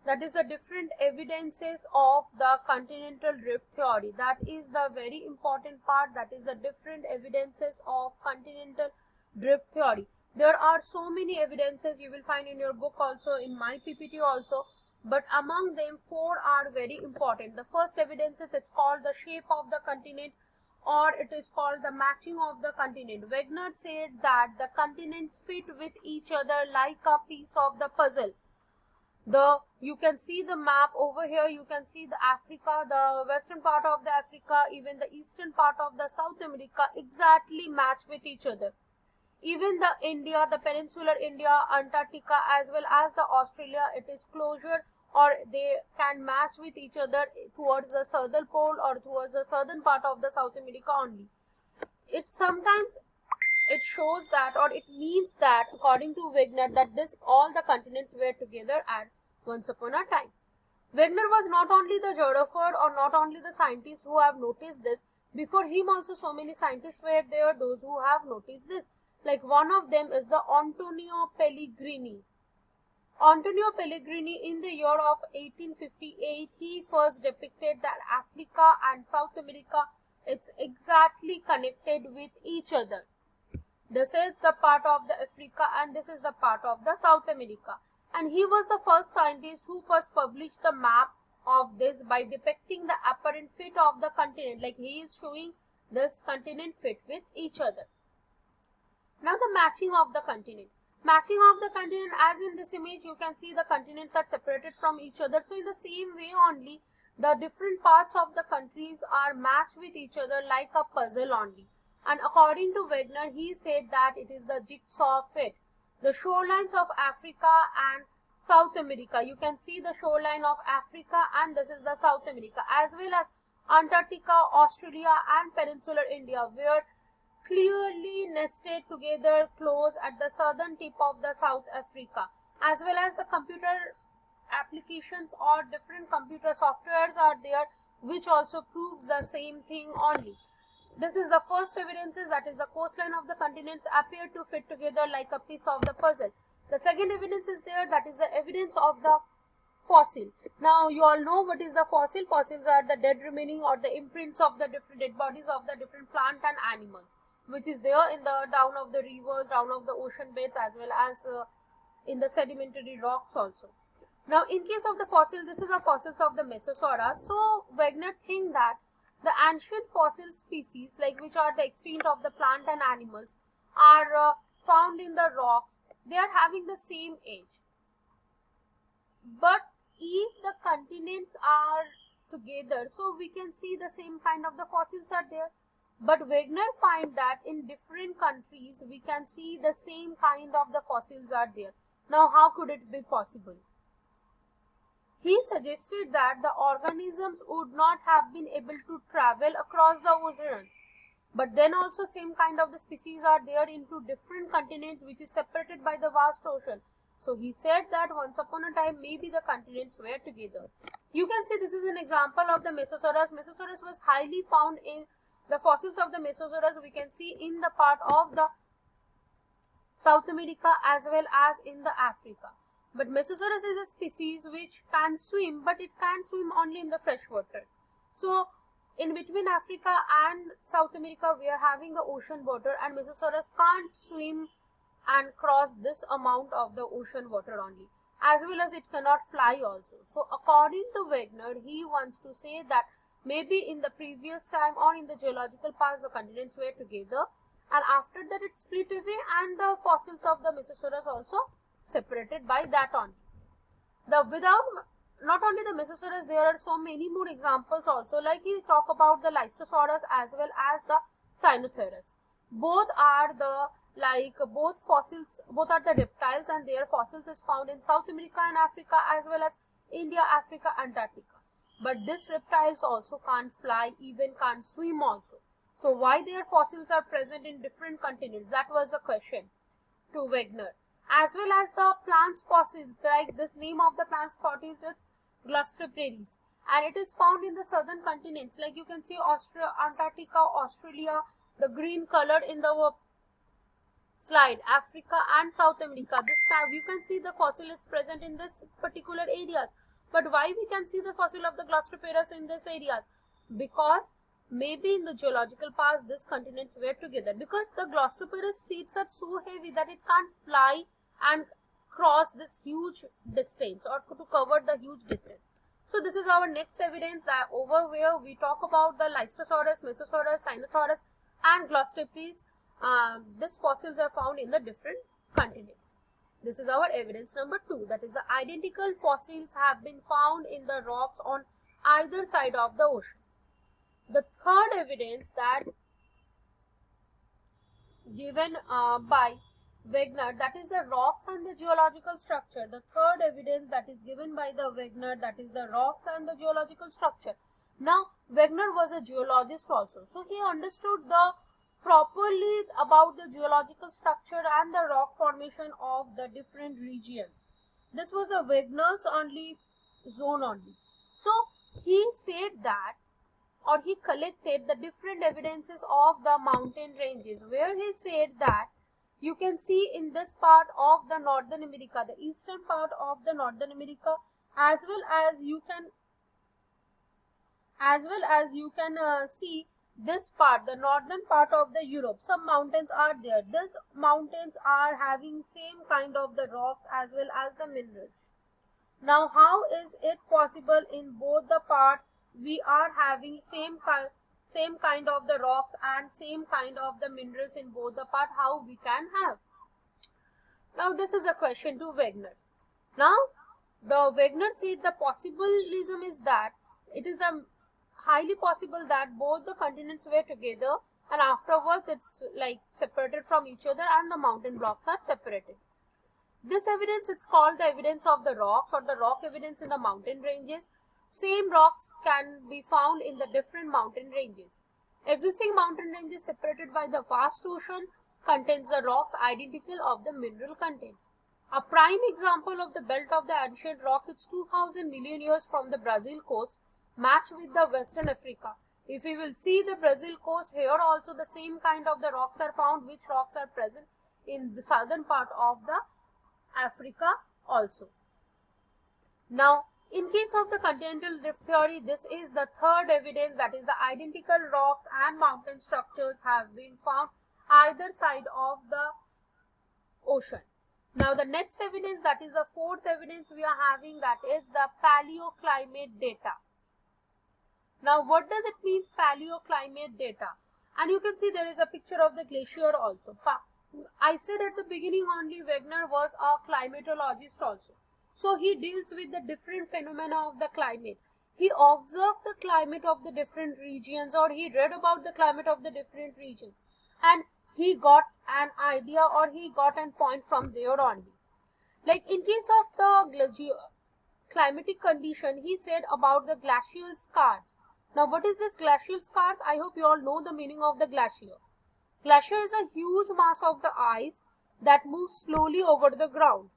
that is the different evidences of the continental drift theory. That is the very important part, that is the different evidences of continental drift theory. There are so many evidences you will find in your book also, in my PPT also, but among them 4 are very important. The first evidence is, it's called the shape of the continent, or it is called the matching of the continent. Wegener said that the continents fit with each other like a piece of the puzzle. You can see the map over here, you can see the Africa, the western part of the Africa, even the eastern part of the South America exactly match with each other. Even the India, the peninsular India, Antarctica, as well as the Australia, it is closer, or they can match with each other towards the southern pole or towards the southern part of the South America only. It sometimes it shows that, or it means that, according to Wegener, that all the continents were together at once upon a time. Wegener was not only the geographer or not only the scientist who have noticed this. Before him also so many scientists were there, those who have noticed this. Like one of them is the Antonio Pellegrini. Antonio Pellegrini, in the year of 1858, he first depicted that Africa and South America, it's exactly connected with each other. This is the part of the Africa and this is the part of the South America. And he was the first scientist who first published the map of this by depicting the apparent fit of the continent. Like he is showing this continent fit with each other. Now the matching of the continent. Matching of the continent, as in this image you can see the continents are separated from each other. So in the same way only, the different parts of the countries are matched with each other like a puzzle only. And according to Wegener, he said that it is the jigsaw fit. The shorelines of Africa and South America, you can see the shoreline of Africa and this is the South America, as well as Antarctica, Australia and peninsular India were clearly nested together close at the southern tip of the South Africa, as well as the computer applications or different computer softwares are there, which also proves the same thing only. This is the first evidences, that is the coastline of the continents appear to fit together like a piece of the puzzle. The second evidence is there, that is the evidence of the fossil. Now you all know what is the fossil. Fossils are the dead remaining or the imprints of the different dead bodies of the different plant and animals, which is there in the down of the rivers, down of the ocean beds, as well as in the sedimentary rocks also. Now in case of the fossil, this is the fossils of the Mesosaurus. So Wegener think that the ancient fossil species, like which are the extinct of the plant and animals, are found in the rocks. They are having the same age. But if the continents are together, so we can see the same kind of the fossils are there. But Wegener find that in different countries we can see the same kind of the fossils are there. Now how could it be possible? He suggested that the organisms would not have been able to travel across the oceans, but then also same kind of the species are there into different continents which is separated by the vast ocean. So he said that once upon a time maybe the continents were together. You can see this is an example of the Mesosaurus. Mesosaurus was highly found in the fossils of the Mesosaurus. We can see in the part of the South America as well as in the Africa. But Mesosaurus is a species which can swim, but it can swim only in the fresh water. So in between Africa and South America we are having the ocean water, and Mesosaurus can't swim and cross this amount of the ocean water only, as well as it cannot fly also. So according to Wegener, he wants to say that maybe in the previous time or in the geological past the continents were together, and after that it split away and the fossils of the Mesosaurus also separated by that only. Not only the Mesosaurus, there are so many more examples also, like he talk about the Listosaurus as well as the Sinosauros. Both are the fossils, both are the reptiles, and their fossils is found in South America and Africa as well as India, Africa, Antarctica. But these reptiles also can't fly, even can't swim also. So why their fossils are present in different continents? That was the question to Wegener. As well as the plants fossils, like this name of the plants fossils is Glustriferis, and it is found in the southern continents, like you can see Antarctica, Australia, the green color in the slide, Africa and South America. This time you can see the fossil is present in this particular areas. But why we can see the fossil of the Glastonopterus in these areas? Because maybe in the geological past these continents were together, because the Glastonopterus seeds are so heavy that it can't fly and cross this huge distance or to cover the huge distance. So this is our next evidence, that over where we talk about the Listosaurus, Mesosaurus, Sinornis and Glastonopterus. These fossils are found in the different continents. This is our evidence number 2, that is the identical fossils have been found in the rocks on either side of the ocean. The third evidence that given by Wegener, that is the rocks and the geological structure. The third evidence that is given by the Wegener, that is the rocks and the geological structure. Now, Wegener was a geologist also, so he understood properly about the geological structure and the rock formation of the different regions. This was the Wegener's only zone only. So he said that, or he collected the different evidences of the mountain ranges, where he said that you can see in this part of the Northern America, the eastern part of the Northern America, as well as you can see this part, the northern part of the Europe. Some mountains are there. These mountains are having same kind of the rocks as well as the minerals. Now, how is it possible in both the part we are having same kind of the rocks and same kind of the minerals in both the part? How we can have? Now, this is a question to Wegener. Now, the Wegener said the possibilism is that it is the highly possible that both the continents were together and afterwards it's like separated from each other and the mountain blocks are separated. This evidence, it's called the evidence of the rocks or the rock evidence in the mountain ranges. Same rocks can be found in the different mountain ranges. Existing mountain ranges separated by the vast ocean contains the rocks identical of the mineral content. A prime example of the belt of the ancient rock is 2000 million years from the Brazil coast matched with the Western Africa. If we will see the Brazil coast, here also the same kind of the rocks are found, which rocks are present in the southern part of the Africa also. Now, in case of the continental drift theory, this is the third evidence, that is the identical rocks and mountain structures have been found either side of the ocean. Now, the next evidence, that is the fourth evidence we are having, that is the paleoclimate data. Now, what does it mean, paleoclimate data? And you can see there is a picture of the glacier also. I said at the beginning only Wegener was a climatologist also. So he deals with the different phenomena of the climate. He observed the climate of the different regions, or he read about the climate of the different regions, and he got an idea or he got a point from there only. Like in case of the climatic condition, he said about the glacial scars. Now, what is this glacial scars? I hope you all know the meaning of the glacier. Glacier is a huge mass of the ice that moves slowly over the ground.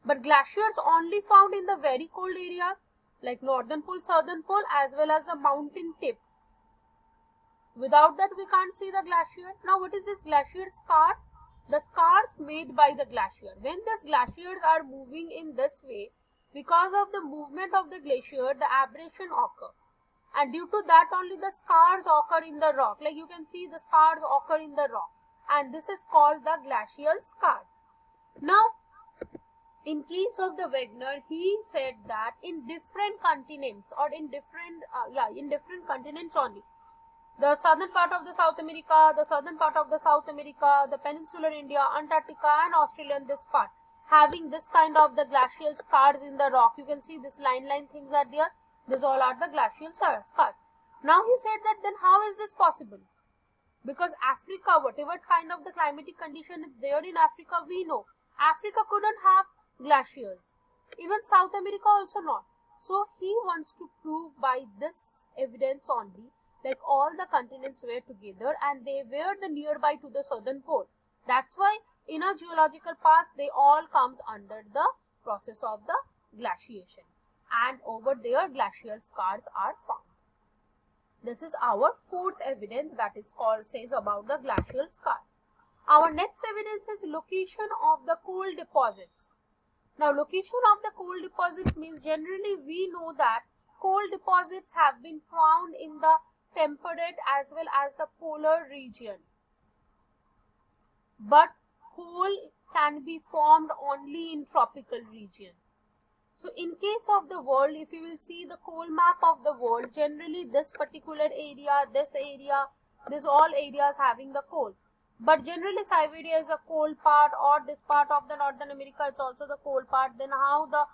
But glaciers only found in the very cold areas like northern pole, southern pole, as well as the mountain tip. Without that, we can't see the glacier. Now, what is this glacier scars? The scars made by the glacier. When these glaciers are moving in this way, because of the movement of the glacier, the abrasion occur. And due to that only the scars occur in the rock. Like you can see the scars occur in the rock. And this is called the glacial scars. Now, in case of the Wegener, he said that in different continents or in different continents only. The southern part of the South America, the southern part of the South America, the peninsular India, Antarctica and Australia, this part having this kind of the glacial scars in the rock. You can see this line things are there. These all are the glacial scars. Now he said that then how is this possible? Because Africa, whatever kind of the climatic condition is there in Africa, we know Africa couldn't have glaciers. Even South America also not. So he wants to prove by this evidence only like all the continents were together and they were the nearby to the southern pole. That's why in a geological past they all comes under the process of the glaciation. And over there glacial scars are found. This is our fourth evidence that is called says about the glacial scars. Our next evidence is location of the coal deposits. Now, location of the coal deposits means generally we know that coal deposits have been found in the temperate as well as the polar region. But coal can be formed only in tropical region. So in case of the world, if you will see the coal map of the world, generally this particular area, this all areas having the coals. But generally Siberia is a coal part, or this part of the Northern America is also the coal part. Then how the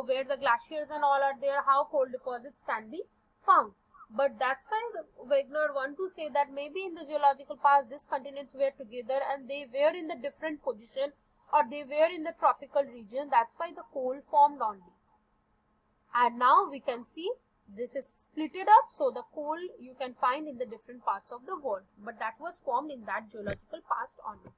where the glaciers and all are there, how coal deposits can be found. But that's why Wegener want to say that maybe in the geological past these continents were together and they were in the different position, or they were in the tropical region. That's why the coal formed only. And now we can see this is splitted up, so the coal you can find in the different parts of the world, but that was formed in that geological past only.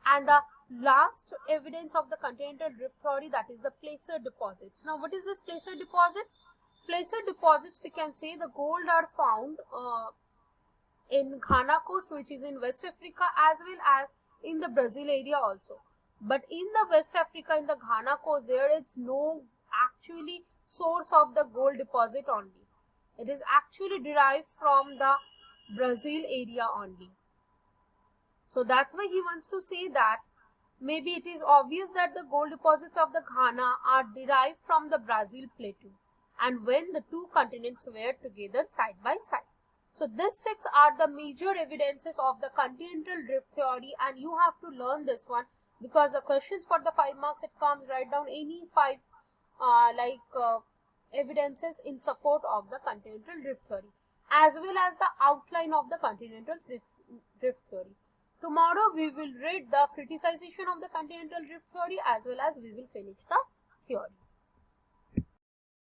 And the last evidence of the continental drift theory, that is the placer deposits. Now what is this placer deposits? Placer deposits, we can say the gold are found in Ghana coast, which is in West Africa, as well as in the Brazil area also. But in the West Africa, in the Ghana coast, there is no actually source of the gold deposit only. It is actually derived from the Brazil area only. So that's why he wants to say that maybe it is obvious that the gold deposits of the Ghana are derived from the Brazil plateau, and when the two continents were together side by side. So these 6 are the major evidences of the continental drift theory, and you have to learn this one, because the questions for the 5 marks, it comes, write down any 5 evidences in support of the continental drift theory, as well as the outline of the continental drift theory. Tomorrow we will read the criticization of the continental drift theory, as well as we will finish the theory.